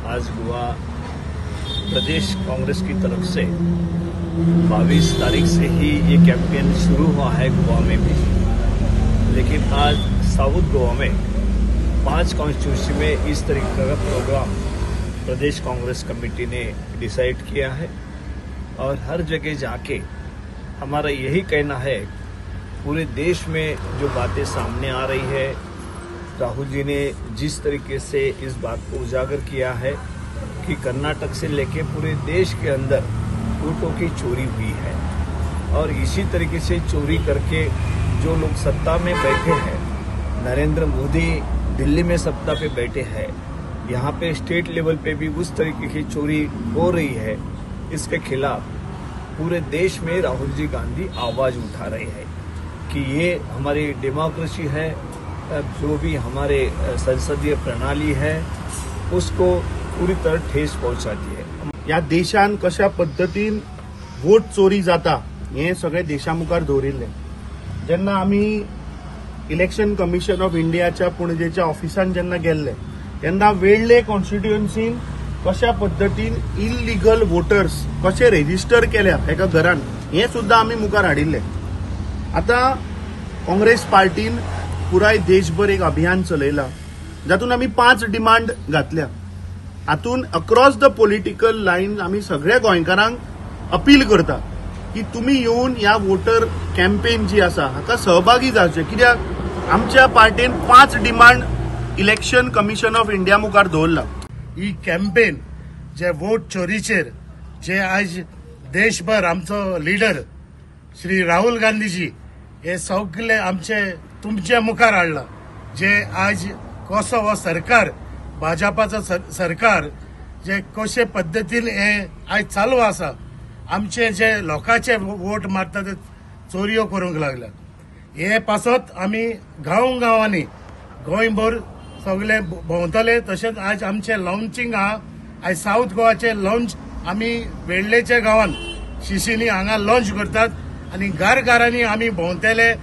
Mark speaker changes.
Speaker 1: आज गोवा प्रदेश कांग्रेस की तरफ से 22 तारीख से ही ये कैंपेन शुरू हुआ है गोवा में भी। लेकिन आज साउथ गोवा में 5 कॉन्स्टिट्यूंसी में इस तरीके का प्रोग्राम प्रदेश कांग्रेस कमेटी ने डिसाइड किया है और हर जगह जाके हमारा यही कहना है, पूरे देश में जो बातें सामने आ रही है, राहुल जी ने जिस तरीके से इस बात को उजागर किया है कि कर्नाटक से लेके पूरे देश के अंदर वोटों की चोरी हुई है और इसी तरीके से चोरी करके जो लोग सत्ता में बैठे हैं, नरेंद्र मोदी दिल्ली में सत्ता पे बैठे हैं, यहाँ पे स्टेट लेवल पे भी उस तरीके की चोरी हो रही है। इसके खिलाफ पूरे देश में राहुल जी गांधी आवाज उठा रहे हैं कि ये हमारी डेमोक्रेसी है, जो भी हमारे संसदीय प्रणाली है उसको पूरी तरह ठेस पहुंचाती है।
Speaker 2: या देशान कशा पद्धतीन वोट चोरी जाता हे सगळे देशामुखार दवरिल्ले। जेन्ना आमी इलेक्शन कमिशन ऑफ इंडियाच्या पुणेच्या ऑफिसान जेन्ना गेल्ले तेन्ना वेळ्ळे कॉन्स्टिट्युएन्सीन कशा पद्धतीन इल्लीगल वोटर्स कशे रेजिस्टर केल्या एका घरान हे सुद्धा आमी मुखार हाडिल्ले। आता काँग्रेस पार्टीन पुराय देशभर एक अभियान चलयला, जातून आमी 5 डिमांड घातल्या। हातून अक्रॉस द पॉलिटिकल लाईन आमी सगळ्या गोंयकारांक अपील करता की तुम्ही येऊन या वोटर कॅम्पेन जी आसा हाका सहभागी जावचे, कित्याक आमच्या पार्टीन 5 demand election commission of India मुखार दवरला।
Speaker 3: ही कॅम्पेन जे वोट चोरीचेर जे आज देशभर आमचो लीडर श्री राहुल गांधीजी हे सगळे आमचे तुमच्या मुखार हाडला। जे आज कसो हो सरकार भाजपाचो सरकार जे कशे पद्धतीन हे आज चालू आसा, आमचे जे लोकांचे वोट मारता ते चोरयो करूंक लागला। हे पासत आमी गांवांनी गोंयभर सगळे भोंवतले। तशेंच आज आमचे लॉन्चिंग आहा, आज साउथ गोवाचे लॉन्च आमी वेळ्ळेच्या गांवान शिशिनी हांगा लॉन्च करतात आणि घरांनी आमी भोंवतले।